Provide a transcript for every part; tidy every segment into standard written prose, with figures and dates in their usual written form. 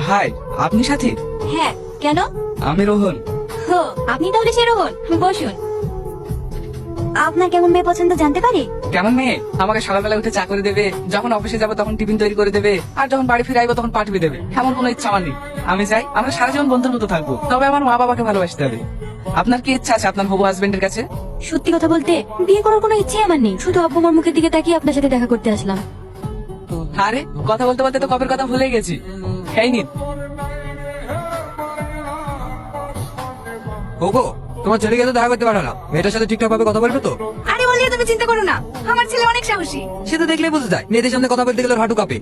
High, আপনি সাথী? হ্যাঁ, কেন? আমি রোহন। হো, আপনি তাহলে সে রোহন। বসুন। আপনার কেমন মেয়ে পছন্দ জানতে পারি? কেমন মেয়ে? আমাকে সকালবেলা উঠে চা করে দেবে, যখন অফিসে যাবো তখন টিফিন তৈরি করে দেবে, আর যখন বাড়ি ফিরে আইবো তখন পাঠিয়ে দেবে। এমন কোনো ইচ্ছা আমার নেই। আমি চাই আমরা সারা জীবন বন্ধুর মতো থাকবো, তবে আমার মা বাবাকে ভালোবাসতে হবে। আপনার কি ইচ্ছা আছে আপনার হবু হাজবেন্ডের কাছে? সত্যি কথা বলতে বিয়ে করার কোনো ইচ্ছে আমার নেই, শুধু আব্বু মার মুখের দিকে তাকিয়ে আপনার সাথে দেখা করতে আসলাম। আরে কথা বলতে বলতে তো কবের কথা ভুলে গেছি। এই নিন। ওগো, তোমার ছেলেকে তো দেখা করতে পারো না, মেয়েটার সাথে ঠিকঠাক ভাবে কথা বলবে তো? আরে বলিয়ে তুমি চিন্তা করো না, আমার ছেলে অনেক সাহসী। সে তো দেখলেই বোঝা যায়, মেয়েদের সামনে কথা বলতে গেলে ওর হাঁটু কাঁপে।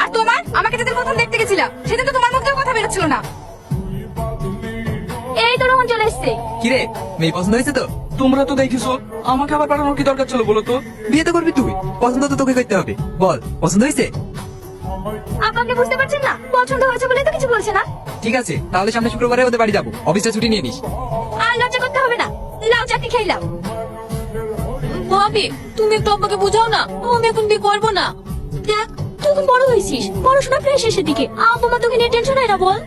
আর তোমার, আমাকে যেদিন প্রথম দেখতে গেছিলাম সেদিন তো তোমার মুখেও কথা বেরোচ্ছিল না। এই তো রোহন চলে এসছে। কিরে, মেয়ে পছন্দ হয়েছে তো? তোমরা তো দেখিছো, আমাকে আবার পাঠানোর কি দরকার ছিল বলো তো? বিয়ে তো করবি তুই, পছন্দ তো তোকে করতে হবে। বল, পছন্দ হয়েছে? আপনাকে বুঝতে পারছেন না, পছন্দ হয়েছে বলে তো কিছু বলছে না। ঠিক আছে, তাহলে সামনে শুক্রবারে ওদের বাড়ি যাবো, অফিসটা ছুটি নিয়ে নিস। আর লজ্জা করতে হবে না, লাউ চাকরি খেলাম। ভাবি, তুমি একটু আব্বাকে বোঝাও না, আমি এখন বিয়ে করবো না। দেখ, তুই এখন বড় হয়েছিস, পড়াশোনা প্রায় শেষের দিকে, আব্বা মা তোকে নিয়ে টেনশন হয় না বল?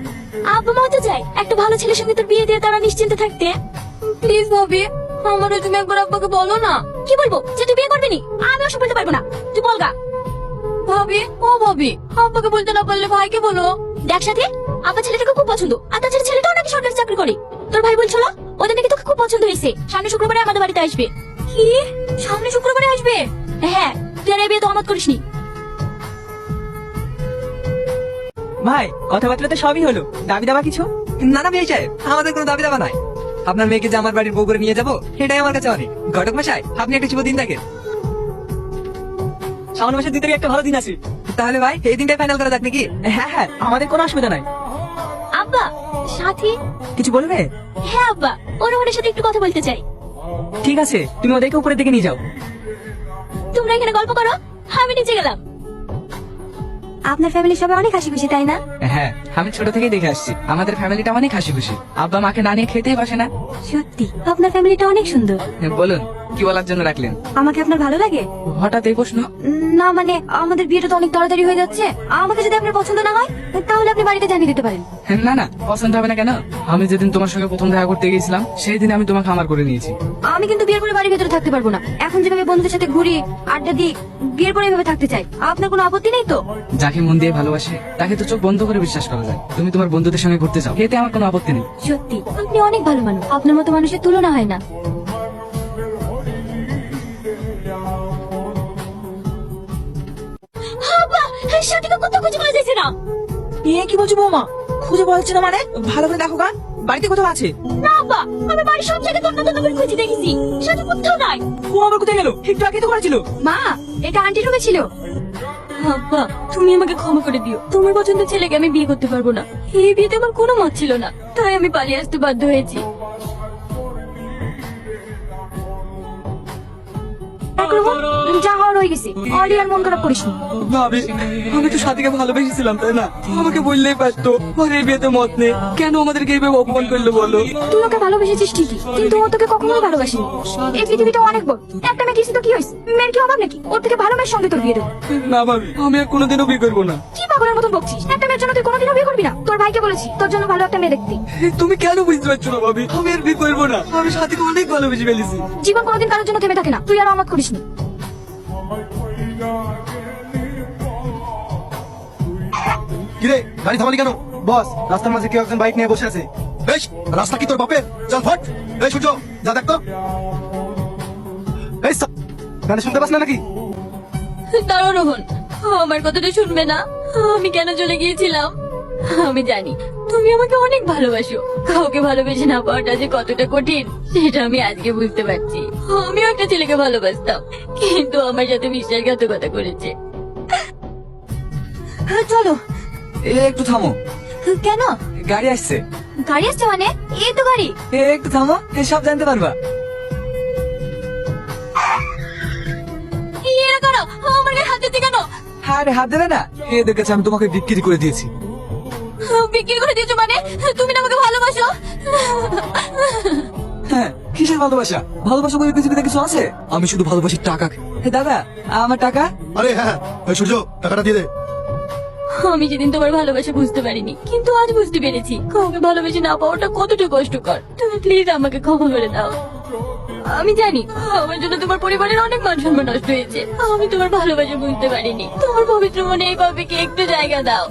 আব্বা মা তো চাই একটা ভালো ছেলের সঙ্গে তোর বিয়ে দিয়ে তারা নিশ্চিন্তে থাকতে। প্লিজ ভাবি, আমারও তুমি একবার আব্বাকে বলো না। কি বলবো, যে তুই বিয়ে করবি নি? আমি ওসব বলতে পারবো না, তুই বলগা। ভাবি, ও ভাবি, আব্বাকে বলতে না পারলে ভাইকে বলো। দেখ সাথে, আব্বা ছেলেটাকে খুব পছন্দ, আর তাছাড়া ছেলেটাও নাকি সরকারি চাকরি করে। তোর ভাই বলছিল ওদের নাকি তোকে খুব পছন্দ হয়েছে, সামনে শুক্রবারে আমাদের বাড়িতে আসবে। কি, সামনে শুক্রবারে আসবে? হ্যাঁ, তুই আর এই বিয়ে তো আমত করিসনি। ভাই, কথাবার্তা তো সবই হলো, দাবি দাবা কিছু? না না মেয়ে সাহেব, আমাদের কোনো দাবি দাবা নাই। আপনার মেয়েকে যে আমার বাড়ির বউ করে নিয়ে যাবো, এটাই আমার কাছে অনেক। ঘটক মশাই, আপনি একটা শুভ দিন দেখেন। শ্রাবণ মাসের 2 তারিখ একটা ভালো দিন আছে। তাহলে ভাই, এই দিনটাই ফাইনাল করা যাক নাকি? হ্যাঁ হ্যাঁ, আমাদের কোনো অসুবিধা নাই। আব্বা, সাথী। কিছু বলবে? হ্যাঁ আব্বা, ওর ওর সাথে একটু কথা বলতে চাই। ঠিক আছে, তুমি ওদেরকে উপরের দিকে নিয়ে যাও। তোমরা এখানে গল্প করো, আমি নিচে গেলাম। আপনার ফ্যামিলি সবাই অনেক হাসি খুশি, তাই না? হ্যাঁ, আমি ছোট থেকেই দেখে আসছি, আমাদের ফ্যামিলিটা অনেক হাসি খুশি। আব্বা মাকে না নিয়ে খেতেই বসে না। সত্যি, আপনার ফ্যামিলিটা অনেক সুন্দর। বলুন, কি বলার জন্য রাখলেন? আমাকে আপনার ভালো লাগে? হঠাৎ এই প্রশ্ন? না মানে, আমাদের বিয়েটা তো অনেক তাড়াতাড়ি হয়ে যাচ্ছে, আমাকে যদি আপনার পছন্দ না হয় তাহলে আপনি বাড়িতে জানিয়ে দিতে পারেন। না না, পছন্দ হবে না কেন? আমি যেদিন তোমার সঙ্গে প্রথম দেখা করতে গিয়েছিলাম সেই দিন আমি তোমাকে আমার করে নিয়েছি। আমি কিন্তু বিয়ের পরে বাড়ির ভেতরে থাকতে পারবো না, এখন যেভাবে বন্ধুদের সাথে ঘুরি, আড্ডা দিই, বিয়ের পরে এভাবে থাকতে চাই। আপনার কোনো আপত্তি নেই তো? যাকে মন দিয়ে ভালোবাসে তাকে তো চোখ বন্ধ করে বিশ্বাস করা যায়। তুমি তোমার বন্ধুদের সঙ্গে ঘুরতে চাও, এতে আমার কোনো আপত্তি নেই। সত্যি, আপনি অনেক ভালো মানুষ, আপনার মতো মানুষের তুলনা হয় না। সাথীকে কোথাও খুঁজে পাওয়া যাচ্ছে না। কি বলছো বৌমা? খুঁজে পাওয়া যাচ্ছে না মানে? ভালো করে দেখো গা, বাড়িতে কোথাও আছে? না আব্বা, আমি বাড়ির সব জায়গায় তন্ন তন্ন করে খুঁজে দেখেছি, সাথী কোথাও নাই। ও আবার কোথায় গেল? একটু আগে তো করা ছিল। মা, এটা আন্টির রুমে ছিল। আব্বা, তুমি আমাকে ক্ষমা করে দিও, তোমার পছন্দের ছেলেকে আমি বিয়ে করতে পারবো না। এই বিয়েতে আমার কোনো মত ছিল না, তাই আমি পালিয়ে আসতে বাধ্য হয়েছি। যা হওয়ার হয়ে গেছে, অলি আর মন খারাপ করিস না। ভাবি, আমি তো সাথীকে ভালোবেসেছিলাম তাই না? আমাকে বললেই পারতো। ওর এই বিয়েতে মত নেই, কেন আমাদেরকে এইভাবে অপমান করলো বলো? তুই ওকে ভালোবেসেছিস ঠিকই, কিন্তু ও তোকে কখনোই ভালোবাসেনি। এই পৃথিবীটা অনেক বড়, একটা মেয়ে কিছু তো কি হয়েছে, মেয়ের কি অভাব নাকি? ওর থেকে ভালো মেয়ের সঙ্গে তোর বিয়ে দেবো। না ভাবি, আমি আর কোনোদিনও বিয়ে করবো না। কি পাগলের মতন বকছিস? একটা মেয়ের জন্য তুই কোনোদিনও বিয়ে করবি না? তোর ভাইকে বলেছি তোর জন্য ভালো একটা মেয়ে দেখতে। তুমি কেন বুঝতে পারছো না ভাবি? আমি আর বিয়ে করবো না, আমি সাথীকে অনেক ভালোবেসে ফেলেছি। জীবন কোনোদিন কারোর জন্য থেমে থাকে না, তুই আর আমত করিস না। কিরে, গাড়ি থামালি কেন? বস, রাস্তার মাঝে কেউ একজন বাইক নিয়ে বসে আছে। বেশ, রাস্তা কি তোর বাপের? চল ফট। এই সূর্য, যা দেখ তো। এই গানে শুনতে পাস না নাকি? দাঁড়াও রোহন, আমার কথাটা শুনবে না? আমি কেন চলে গিয়েছিলাম? আমি জানি তুমি আমাকে অনেক ভালোবাসো, কাউকে ভালোবেসে না পাওয়াটা যে কতটা কঠিন সেটা আমি আজকে বুঝতে পারছি। আমিও একটা ছেলেকে ভালোবাসতাম, কিন্তু আমার সাথে বিশ্বাসঘাতকতা করেছে। চলো। একটু থামো। কেন? গাড়ি আসছে। গাড়ি আসছে মানে? এই তো গাড়ি। একটু থামো, সব জানতে পারবা। এরা কারা? আমার গায়ে হাত দিতে কেন? আরে হাত দেবে না, এদের কাছে আমি তোমাকে বিক্রি করে দিয়েছি। বিক্রি করে দিয়েছো মানে? তুমি না আমাকে ভালোবাসো? হ্যাঁ, কিসের ভালোবাসা? ভালোবাসা বলে পৃথিবীতে কিছু আছে? আমি শুধু ভালোবাসি টাকাকে। দাদা, আমার টাকা। আরে হ্যাঁ, এই সূর্য, টাকাটা দিয়ে দে। আমি যেদিন তোমার ভালোবাসা বুঝতে পারিনি, কিন্তু আজ বুঝতে পেরেছি কাউকে ভালোবেসে না পাওয়াটা কতটা কষ্টকর। তুমি প্লিজ আমাকে ক্ষমা করে দাও। আমি জানি আমার জন্য তোমার পরিবারের অনেক মান সম্মান নষ্ট হয়েছে। আমি তোমার ভালোবাসা বুঝতে পারিনি। তোমার পবিত্র মনে এই পাপিকে একটু জায়গা দাও।